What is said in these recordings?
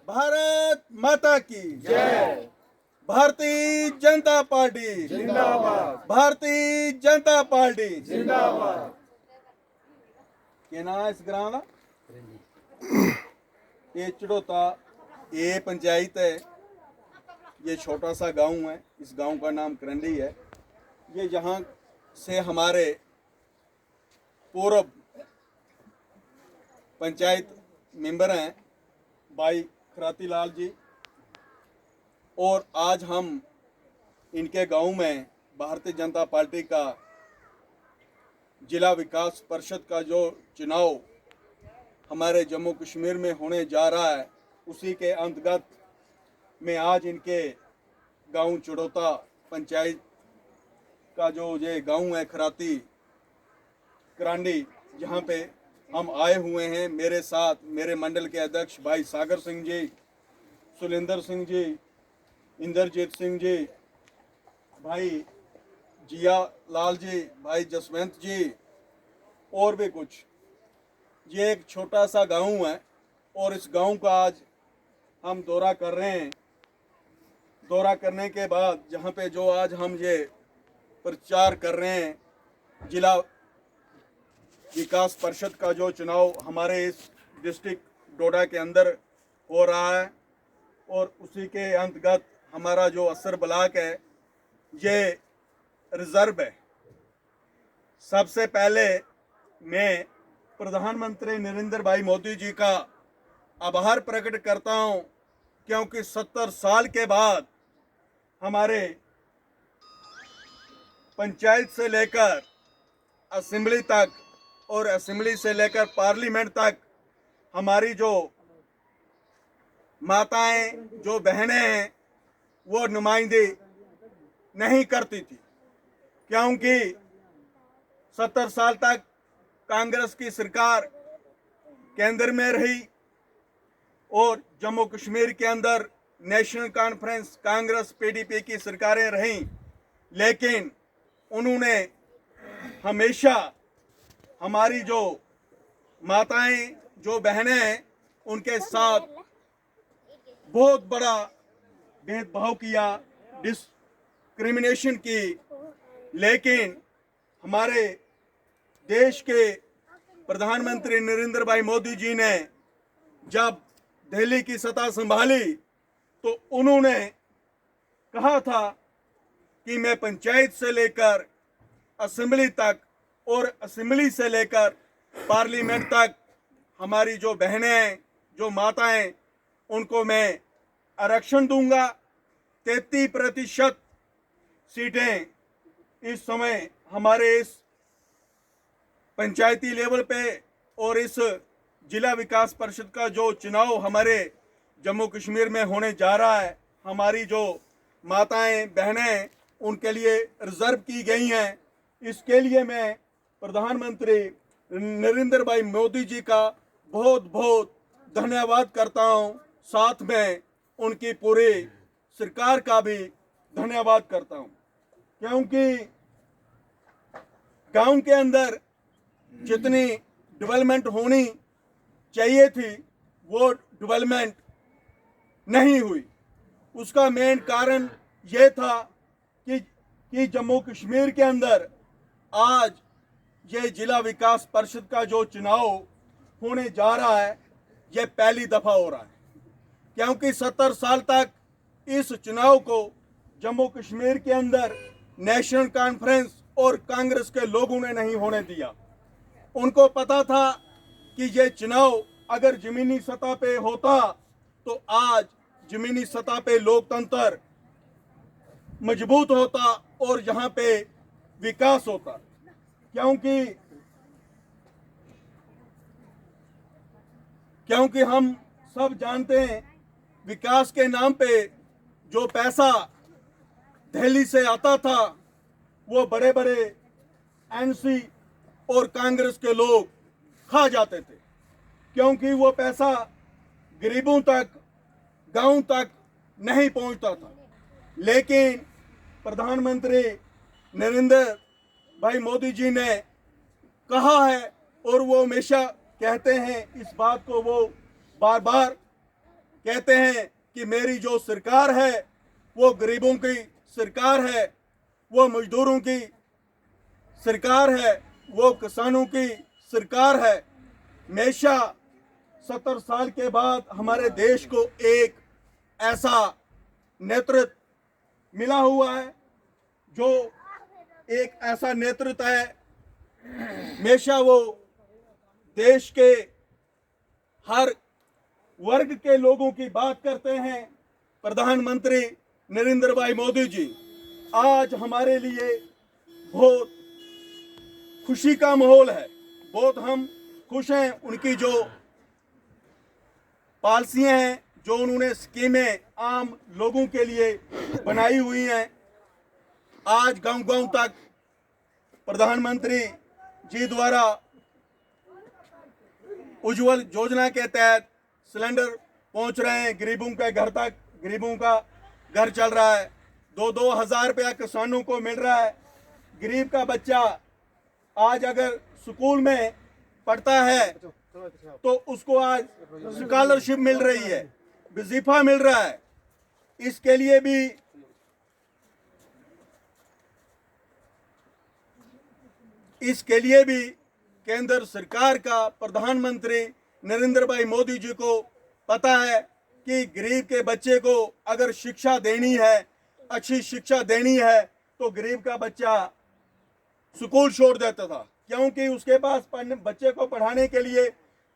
भारत माता की जय। भारतीय जनता पार्टी जिंदाबाद भारतीय जनता पार्टी जिंदाबाद। के ना इस ग्रां दा ये चड़ोता ये पंचायत है। ये छोटा सा गांव है। इस गांव का नाम करंडी है। ये जहां से हमारे पूर्व पंचायत मेंबर हैं भाई खराती लाल जी, और आज हम इनके गांव में भारतीय जनता पार्टी का जिला विकास परिषद का जो चुनाव हमारे जम्मू कश्मीर में होने जा रहा है, उसी के अंतर्गत में आज इनके गांव चड़ोता पंचायत का जो ये गांव है खराती करांडी, जहां पे हम आए हुए हैं। मेरे साथ मेरे मंडल के अध्यक्ष भाई सागर सिंह जी, सुलेंद्र सिंह जी, इंद्रजीत सिंह जी, भाई जिया लाल जी, भाई जसवंत जी और भी कुछ। ये एक छोटा सा गांव है और इस गांव का आज हम दौरा कर रहे हैं। दौरा करने के बाद जहां पे जो आज हम ये प्रचार कर रहे हैं, जिला विकास परिषद का जो चुनाव हमारे इस डिस्ट्रिक्ट डोडा के अंदर हो रहा है, और उसी के अंतर्गत हमारा जो असर ब्लॉक है ये रिजर्व है। सबसे पहले मैं प्रधानमंत्री नरेंद्र भाई मोदी जी का आभार प्रकट करता हूं, क्योंकि 70 साल के बाद हमारे पंचायत से लेकर असेंबली तक और असेंबली से लेकर पार्लियामेंट तक हमारी जो माताएं, जो बहनें हैं, वो नुमाइंदगी नहीं करती थी, क्योंकि 70 साल तक कांग्रेस की सरकार केंद्र में रही और जम्मू कश्मीर के अंदर नेशनल कॉन्फ्रेंस कांग्रेस पीडीपी की सरकारें रहीं, लेकिन उन्होंने हमेशा हमारी जो माताएं, जो बहनें हैं, उनके साथ बहुत बड़ा भेदभाव किया, डिस्क्रिमिनेशन की। लेकिन हमारे देश के प्रधानमंत्री नरेंद्र भाई मोदी जी ने जब दिल्ली की सत्ता संभाली तो उन्होंने कहा था कि मैं पंचायत से लेकर असेंबली तक और असेंबली से लेकर पार्लियामेंट तक हमारी जो बहनें हैं, जो माताएं, उनको मैं आरक्षण दूंगा। 33% सीटें इस समय हमारे इस पंचायती लेवल पे और इस जिला विकास परिषद का जो चुनाव हमारे जम्मू कश्मीर में होने जा रहा है, हमारी जो माताएं, बहनें, उनके लिए रिजर्व की गई हैं। इसके लिए मैं प्रधानमंत्री नरेंद्र भाई मोदी जी का बहुत बहुत धन्यवाद करता हूं। साथ में उनकी पूरी सरकार का भी धन्यवाद करता हूं, क्योंकि गांव के अंदर जितनी डेवलपमेंट होनी चाहिए थी वो डेवलपमेंट नहीं हुई। उसका मेन कारण ये था कि जम्मू कश्मीर के अंदर आज ये जिला विकास परिषद का जो चुनाव होने जा रहा है, ये पहली दफा हो रहा है, क्योंकि 70 साल तक इस चुनाव को जम्मू कश्मीर के अंदर नेशनल कॉन्फ्रेंस और कांग्रेस के लोगों ने नहीं होने दिया। उनको पता था कि ये चुनाव अगर जमीनी सतह पे होता तो आज जमीनी सतह पे लोकतंत्र मजबूत होता और यहाँ पे विकास होता, क्योंकि हम सब जानते हैं विकास के नाम पे जो पैसा दिल्ली से आता था वो बड़े बड़े एनसी और कांग्रेस के लोग खा जाते थे, क्योंकि वो पैसा गरीबों तक, गांव तक नहीं पहुंचता था। लेकिन प्रधानमंत्री नरेंद्र भाई मोदी जी ने कहा है और वो हमेशा कहते हैं, इस बात को वो बार बार कहते हैं कि मेरी जो सरकार है वो गरीबों की सरकार है, वो मजदूरों की सरकार है, वो किसानों की सरकार है। हमेशा 70 साल के बाद हमारे देश को एक ऐसा नेतृत्व मिला हुआ है जो एक ऐसा नेतृत्व है, हमेशा वो देश के हर वर्ग के लोगों की बात करते हैं। प्रधानमंत्री नरेंद्र भाई मोदी जी आज हमारे लिए बहुत खुशी का माहौल है, बहुत हम खुश हैं। उनकी जो पॉलिसियां हैं, जो उन्होंने स्कीमें आम लोगों के लिए बनाई हुई हैं, आज गांव-गांव तक प्रधानमंत्री जी द्वारा उज्जवल योजना के तहत सिलेंडर पहुंच रहे हैं गरीबों के घर तक, गरीबों का घर चल रहा है। 2-2 हज़ार रुपया किसानों को मिल रहा है। गरीब का बच्चा आज अगर स्कूल में पढ़ता है तो उसको आज स्कॉलरशिप मिल रही है, वजीफा मिल रहा है। इसके लिए भी केंद्र सरकार का प्रधानमंत्री नरेंद्र भाई मोदी जी को पता है कि गरीब के बच्चे को अगर शिक्षा देनी है, अच्छी शिक्षा देनी है, तो गरीब का बच्चा स्कूल छोड़ देता था, क्योंकि उसके पास बच्चे को पढ़ाने के लिए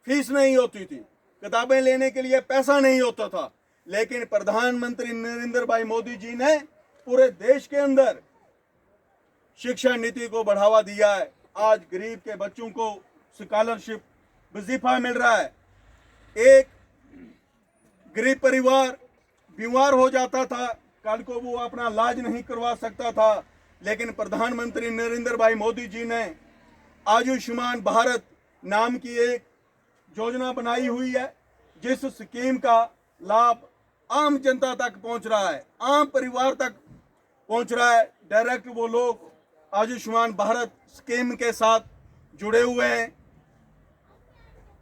फीस नहीं होती थी, किताबें लेने के लिए पैसा नहीं होता था। लेकिन प्रधानमंत्री नरेंद्र भाई मोदी जी ने पूरे देश के अंदर शिक्षा नीति को बढ़ावा दिया है। आज गरीब के बच्चों को स्कॉलरशिप, वजीफा मिल रहा है। एक गरीब परिवार बीमार हो जाता था, कल को वो अपना इलाज नहीं करवा सकता था, लेकिन प्रधानमंत्री नरेंद्र भाई मोदी जी ने आयुष्मान भारत नाम की एक योजना बनाई हुई है, जिस स्कीम का लाभ आम जनता तक पहुंच रहा है, आम परिवार तक पहुंच रहा है। डायरेक्ट वो लोग आयुष्मान भारत स्कीम के साथ जुड़े हुए हैं।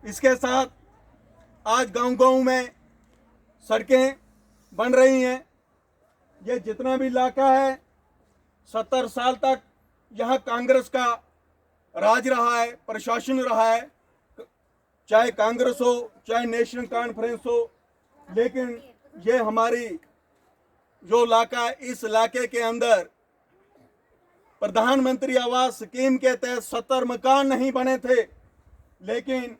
इसके साथ आज गांव-गांव में सड़कें बन रही हैं। ये जितना भी इलाका है, 70 साल तक यहाँ कांग्रेस का राज रहा है, प्रशासन रहा है, चाहे कांग्रेस हो चाहे नेशनल कॉन्फ्रेंस हो। लेकिन ये हमारी जो इलाका, इस इलाके के अंदर प्रधानमंत्री आवास स्कीम के तहत 70 मकान नहीं बने थे, लेकिन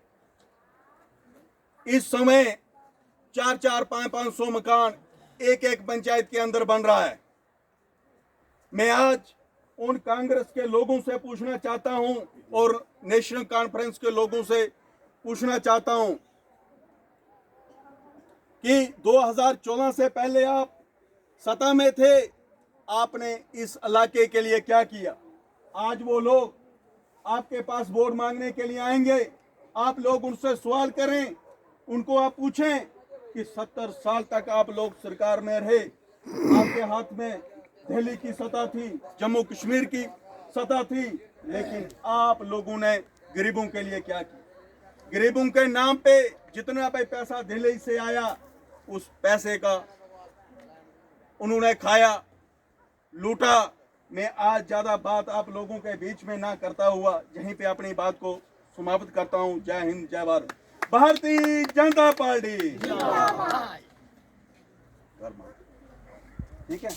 इस समय 400, 500 मकान एक एक पंचायत के अंदर बन रहा है। मैं आज उन कांग्रेस के लोगों से पूछना चाहता हूं और नेशनल कॉन्फ्रेंस के लोगों से पूछना चाहता हूं कि 2014 से पहले आप सत्ता में थे, आपने इस इलाके के लिए क्या किया? आज वो लोग आपके पास वोट मांगने के लिए आएंगे, आप लोग उनसे सवाल करें, उनको आप पूछें कि 70 साल तक आप लोग सरकार में रहे, आपके हाथ में दिल्ली की सत्ता थी, जम्मू कश्मीर की सत्ता थी, लेकिन आप लोगों ने गरीबों के लिए क्या किया? गरीबों के नाम पे जितना भी पैसा दिल्ली से आया, उस पैसे का उन्होंने खाया, लूटा। मैं आज ज्यादा बात आप लोगों के बीच में ना करता हुआ यहीं पे अपनी बात को समाप्त करता हूं। जय हिंद, जय भारत, भारतीय जनता पार्टी। ठीक है।